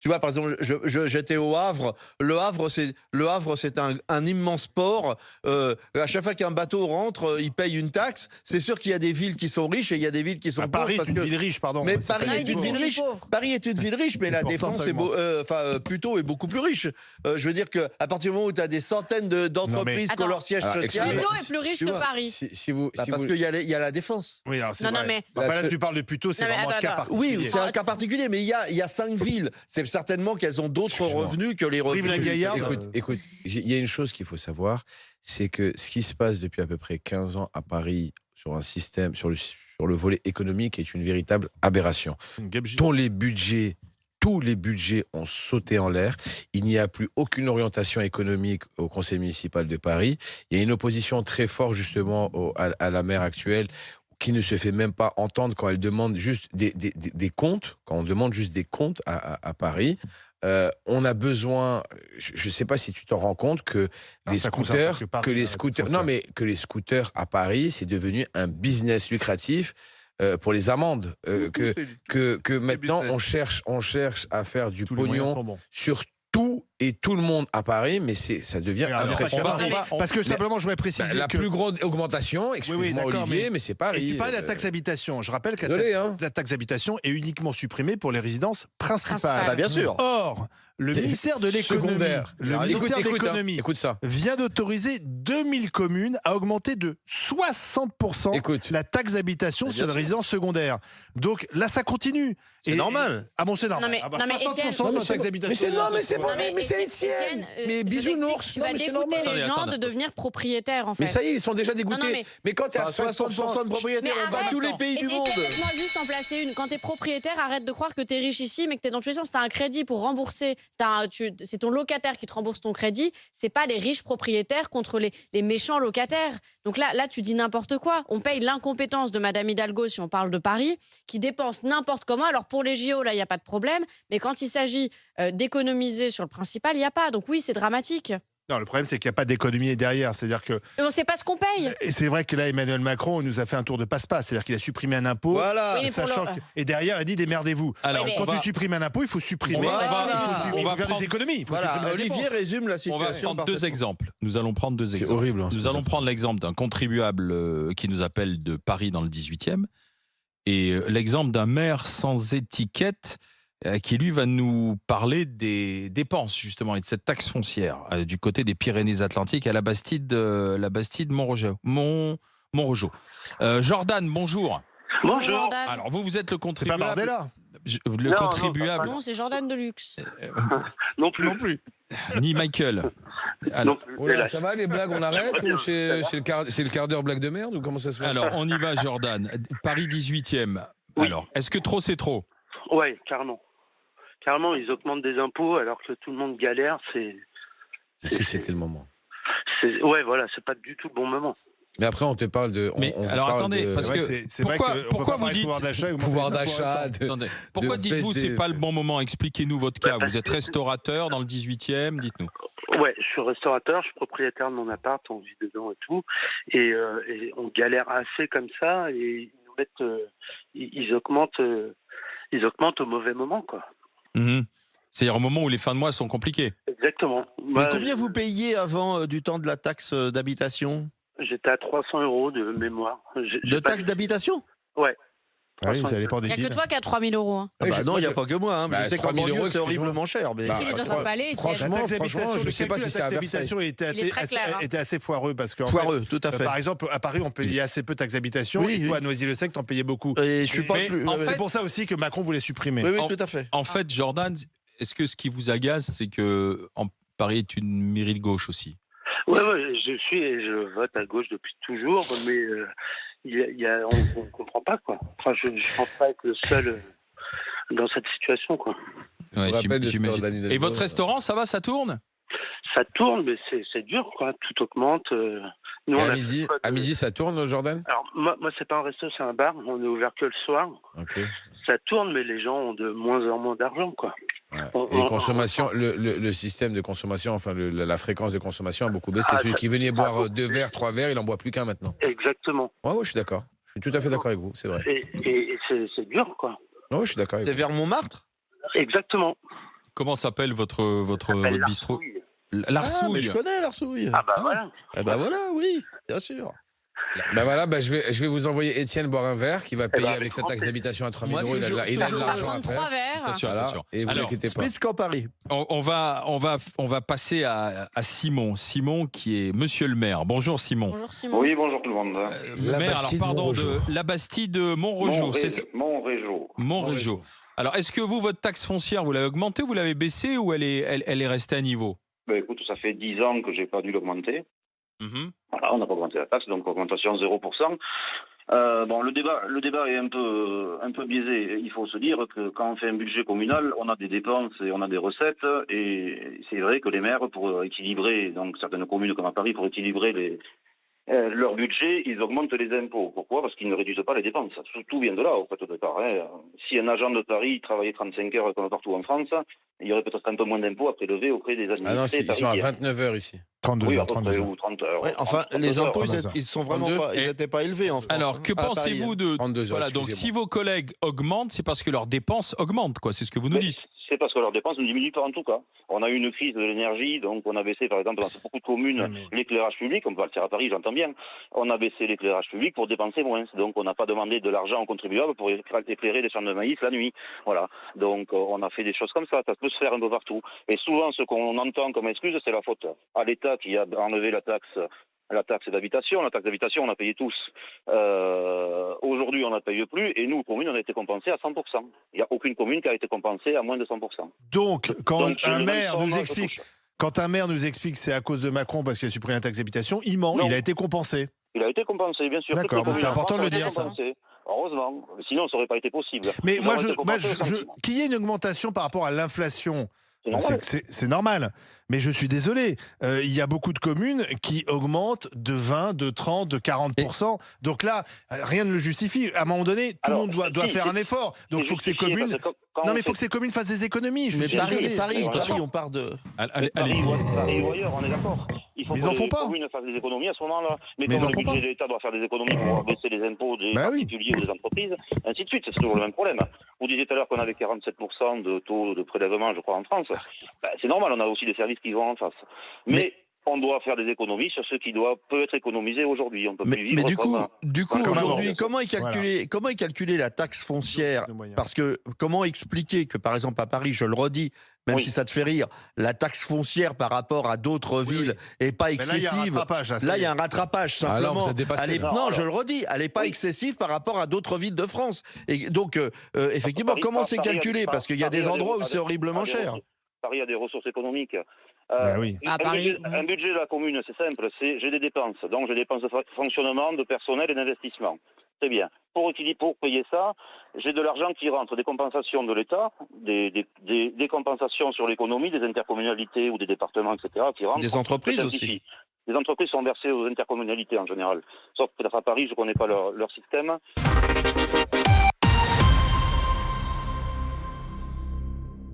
Tu vois, par exemple, j'étais au Havre. Le Havre, c'est un immense port. À chaque fois qu'un bateau rentre, il paye une taxe. C'est sûr qu'il y a des villes qui sont riches et il y a des villes qui sont Bah, pauvres. Paris est Parce une que... ville riche, pardon. Mais C'est Paris pas Non, une il est dit une que c'est ville une ville riche. pauvre. Paris est une ville riche, mais la Pourtant, Défense ça est augmente. plutôt est beaucoup plus riche. Je veux dire qu'à partir du moment où tu as des centaines d'entreprises qui ont Attends. leur siège Alors, social, Puteaux est plus riche tu que vois, Paris. Si vous, si parce vous- qu'il y a la Défense. Oui, alors c'est Non, non, vrai. mais- Bah, La là, seule- tu parles de Puteaux, c'est Non, mais vraiment un attends, cas attends. Oui, particulier. c'est un cas particulier, mais il y a 5 villes. C'est certainement qu'elles ont d'autres Excuse-moi. revenus que les revenus. Brive-la-Gaillarde. Écoute, il y a une chose qu'il faut savoir, c'est que ce qui se passe depuis à peu près 15 ans à Paris sur un système, sur le volet économique est une véritable aberration. Une gabegie. Tous les budgets ont sauté en l'air. Il n'y a plus aucune orientation économique au conseil municipal de Paris. Il y a une opposition très forte justement à la maire actuelle qui ne se fait même pas entendre quand elle demande juste des comptes, quand on demande juste des comptes à Paris. On a besoin, je ne sais pas si tu t'en rends compte que Alors, les ça concerne scooters, pas que Paris, que les scooters à Paris, c'est devenu un business lucratif pour les amendes. Que maintenant on cherche à faire du Tous les moyens pognon sont bons. sur tout et tout le monde à Paris, mais ça devient Alors, impressionnant. parce que simplement, je voudrais préciser La que... plus grande augmentation, excuse-moi d'accord, Olivier, mais c'est Et Paris. tu parlais de la taxe habitation. Je rappelle que désolé, la taxe habitation est uniquement supprimée pour les résidences principales. Principales. Bah, bien sûr. Or, le ministère de l'économie, Secondaire. le ministère de l'économie Écoute ça. vient d'autoriser 2000 communes à augmenter de 60% Écoute. la taxe d'habitation Bien sur les sûr. résidences secondaires. Donc là, ça continue. C'est normal. Ah bon, c'est normal. Non, mais- Ah bah, non, mais 60% Étienne- sur la taxe d'habitation. mais c'est Étienne. Mais je bisounours. t'explique, Tu Non, vas mais c'est dégoûter normal. les Attendez, gens attends. de devenir propriétaires, en fait. Mais ça y est, ils sont déjà dégoûtés. Non, non, mais quand tu as Enfin, 60% de propriétaires, Mais on bat arrête. tous les pays du monde. Laisse-moi juste en placer une. Quand t'es propriétaire, arrête de croire que t'es riche ici, mais que t'es dans tous les sens. T'as un crédit pour rembourser. C'est ton locataire qui te rembourse ton crédit. C'est pas les riches propriétaires contre les méchants locataires. Donc là, tu dis n'importe quoi. On paye l'incompétence de Madame Hidalgo, si on parle de Paris, qui dépense n'importe comment. Alors pour les JO, là, il n'y a pas de problème. Mais quand il s'agit d'économiser sur le principal, il n'y a pas. Donc oui, c'est dramatique. Non, le problème, c'est qu'il n'y a pas d'économie derrière. C'est-à-dire que. Mais on ne sait pas ce qu'on paye. Et c'est vrai que là, Emmanuel Macron nous a fait un tour de passe-passe. C'est-à-dire qu'il a supprimé un impôt. Voilà. Oui, mais pour Sachant le- et derrière, il a dit démerdez-vous. Alors, Oui, mais- Quand on va, tu supprimes un impôt, il faut supprimer. on va- il faut on va faire prendre- des économies. Il faut Voilà, supprimer la Olivier dépense. résume la on situation. va prendre deux parfaitement. exemples. Nous allons prendre deux C'est exemples. horrible. Nous allons prendre l'exemple d'un contribuable qui nous appelle de Paris dans le 18e et l'exemple d'un maire sans étiquette qui lui va nous parler des dépenses justement et de cette taxe foncière du côté des Pyrénées-Atlantiques à la Bastide Montrejo. Montrejo. Jordan, bonjour. Bonjour. Jordan. Alors vous êtes le C'est pas contribuable. Bardella. Le Non, contribuable. Non, c'est Jordan de luxe. Non plus. Non plus. Ni Michael. Non Alors, plus. Oh là, Hélas. ça va, les blagues, on arrête Très bien, ou c'est ça va. le quart d'heure blague de merde ou comment ça se passe? alors, on y va, Jordan. Paris 18e. Oui. Alors, est-ce que trop, c'est trop? Ouais, carrément. Carrément, ils augmentent des impôts alors que tout le monde galère. Est-ce que c'était le moment? Ouais, voilà, c'est pas du tout le bon moment. Mais après, on te parle de. Mais alors, parle attendez, de parce C'est vrai que c'est vrai pourquoi- que on pourquoi peut pas vous parler de dites pouvoir d'achat, augmenter pouvoir les impôts en même d'achat. temps. Attendez. Pourquoi de dites-vous baisser- c'est pas le bon moment? Expliquez-nous votre cas. Vous êtes restaurateur dans le 18e, dites-nous. Ouais, je suis restaurateur, je suis propriétaire de mon appart, on vit dedans et tout, et on galère assez comme ça, et ils nous mettent, ils augmentent au mauvais moment, quoi. Mhm. C'est-à-dire au moment où les fins de mois sont compliquées. Exactement. Mais Moi, combien vous payiez avant du temps de la taxe d'habitation? J'étais à 300 € de mémoire. De taxe d'habitation? Ouais. Ah oui, ça dépend Il des n'y a que villes. toi qui as 3 000 euros. Hein. Ah Oui, bah non, il n'y a je- pas que moi. Hein, mais Bah, je sais qu'en 3 000 banlieue, euros, c'est horriblement excuse-moi. cher. Mais... Bah, Il est dans un palais, franchement, La taxe d'habitation, je le sais pas calcul si de la c'est taxe d'habitation Il est très clair, hein. était assez foireux parce que Foireux, tout à fait. par exemple, à Paris, on payait assez peu de taxes d'habitation. Oui, Et toi, oui. à Noisy-le-Sec, t'en payais beaucoup. Et je suis pas Mais plus. en ouais, fait- C'est pour ça aussi que Macron voulait supprimer. oui, oui, En- tout à fait. En fait, Jordan, est-ce que ce qui vous agace, c'est que Paris est une mairie de gauche aussi? Ouais, je suis et je vote à gauche depuis toujours, mais on comprend pas, quoi. Enfin, je pense pas être le seul dans cette situation, quoi. Ouais, On rappelle le j'imagine. sport d'Anne Hidalgo. Et votre restaurant, ça va, ça tourne? Ça tourne, mais c'est dur, quoi. Tout augmente. Nous, Et on a à midi, ça tourne, Jordan? Alors, moi, c'est pas un resto, c'est un bar. On est ouvert que le soir. Ok. Ça tourne, mais les gens ont de moins en moins d'argent, quoi. Ouais. On- Et on- consommation, le système de consommation, enfin la fréquence de consommation a beaucoup baissé. Ah, Celui ça- qui venait ça a boire beaucoup 2 verres, 3 verres, il en boit plus qu'un maintenant. Exactement. Ouais, je suis d'accord. Je suis tout à fait d'accord avec vous, c'est vrai. Et c'est dur, quoi. Ouais, je suis d'accord avec C'est vous. vers Montmartre? Exactement. Comment s'appelle votre s'appelle bistrot? l'Arsouille. Ah, mais L'Arsouille. je connais l'arsouille. Ah bah voilà. Eh ben voilà, oui, bien sûr. Ben voilà, je vais vous envoyer Étienne boire un verre qui va payer ben, avec avec sa grand taxe plaisir. d'habitation à 3 000 Moi, euros. Il a de toujours- il a de toujours- l'argent à 33 faire. verres. Bien sûr, Voilà. bien sûr. Et vous Alors, inquiétez pas. Spritz qu'en Paris. on va passer à Simon. Simon qui est monsieur le maire. Bonjour Simon. Bonjour Simon. Oui, bonjour tout le monde. La Maire, alors Bastide pardon, Montrejo. de la Bastide de Montrejo. C'est ça Montrégeau. Montréjo. Alors, est-ce que vous, votre taxe foncière, vous l'avez augmentée, vous l'avez baissée ou elle est restée à niveau? Ben, écoute, ça fait 10 ans que j'ai pas dû l'augmenter. Mhm. Voilà, on n'a pas augmenté la taxe, donc augmentation 0%. Bon, le débat est un peu biaisé. Il faut se dire que quand on fait un budget communal, on a des dépenses et on a des recettes. Et c'est vrai que les maires, pour équilibrer, donc certaines communes comme à Paris, pour équilibrer leur budget, ils augmentent les impôts. Pourquoi? Parce qu'ils ne réduisent pas les dépenses. Tout vient de là, au fait, au départ. Hein. Si un agent de Paris travaillait 35 heures comme partout en France, il y aurait peut-être un peu moins d'impôts à prélever auprès des administrés. Ah non, ils sont à parisiens. 29 heures ici. 32 Oui, à heures, peu 32 près, heures. ou 30 heures. Ouais, enfin, 30 les heures. impôts, 32 heures. ils sont vraiment 32. pas, ils n'étaient pas élevés en France. Alors, que à Paris, pensez-vous de 32 heures, voilà, donc excusez-moi. si vos collègues augmentent, c'est parce que leurs dépenses augmentent, quoi. C'est ce que vous nous Mais dites. c'est parce que leurs dépenses ne diminuent pas en tout cas. On a eu une crise de l'énergie, donc on a baissé par exemple dans beaucoup de communes Ouais, mais- l'éclairage public, on peut le faire à Paris, j'entends bien. On a baissé l'éclairage public pour dépenser moins. Donc on n'a pas demandé de l'argent aux contribuables pour éclairer les champs de maïs la nuit. Voilà. Donc on a fait des choses comme ça peut se faire un peu partout. Et souvent ce qu'on entend comme excuse, c'est la faute à l'État qui a enlevé la taxe d'habitation. La taxe d'habitation, on a payé tous. Aujourd'hui, on ne la paye plus. Et nous, communes, on a été compensés à 100%. Il n'y a aucune commune qui a été compensée à moins de 100%. Donc, quand Donc, un le maire même nous format, explique, ça touche. quand un maire nous explique que c'est à cause de Macron parce qu'il a supprimé la taxe d'habitation, il ment. Non. Il a été compensé. Il a été compensé, bien sûr. D'accord, Toutes les c'est communes en important de France le ont été dire, ça. compensées. Heureusement. Sinon, ça n'aurait pas été possible. Mais Nous moi, avons été compensés au centime. qu'il y ait une augmentation par rapport à l'inflation, C'est normal. c'est normal. Mais je suis désolé, il y a beaucoup de communes qui augmentent de 20, de 30, de 40%. Donc là, rien ne le justifie. À un moment donné, tout Alors, le monde doit si, faire si, un effort. Donc il C'est faut que ces justifié, communes... parce que quand Non, on mais il faut fait- que ces communes fassent des économies. Je Mais suis désolé. Paris, Attention. on part de. Allez, Paris, allez-y. Paris ou ailleurs, on est d'accord. Il faut Mais ils que en font les pas. communes fassent des économies à ce moment-là. Mais Mais ils comme en le font budget pas. de l'État doit faire des économies pour baisser les impôts des Bah oui. particuliers ou des entreprises, ainsi de suite, c'est toujours le même problème. Vous disiez tout à l'heure qu'on avait 47% de taux de prélèvement, je crois, en France. Ben, c'est normal, on a aussi des services qui vont en face. Mais on doit faire des économies sur ce qui peut être économisé aujourd'hui. On peut plus vivre Mais du coup, comme avant. aujourd'hui, comment est calculée la taxe foncière? Parce que comment expliquer que, par exemple, à Paris, je le redis, même Oui. si ça te fait rire, la taxe foncière par rapport à d'autres villes est pas Mais là, il y a un excessive. rattrapage. Là, il y a un rattrapage Ah, là, on simplement. vous a dépassé, Elle est- là. non, Alors- je le redis, elle n'est pas Oui. excessive par rapport à d'autres villes de France. Et donc, effectivement, Paris- comment c'est Paris a- calculé? Parce qu'il y a Paris des a endroits où a c'est horriblement a des cher. ressources- Paris a des ressources économiques. Bah oui. À Paris, Un budget de la commune, c'est simple. J'ai des dépenses. Donc, j'ai des dépenses de fonctionnement, de personnel et d'investissement. Très bien. Pour payer ça, j'ai de l'argent qui rentre, des compensations de l'État, des compensations sur l'économie, des intercommunalités ou des départements, etc. qui rentrent. Des entreprises Je aussi. simplifie. Les entreprises sont versées aux intercommunalités en général. Sauf peut-être à Paris, je ne connais pas leur système.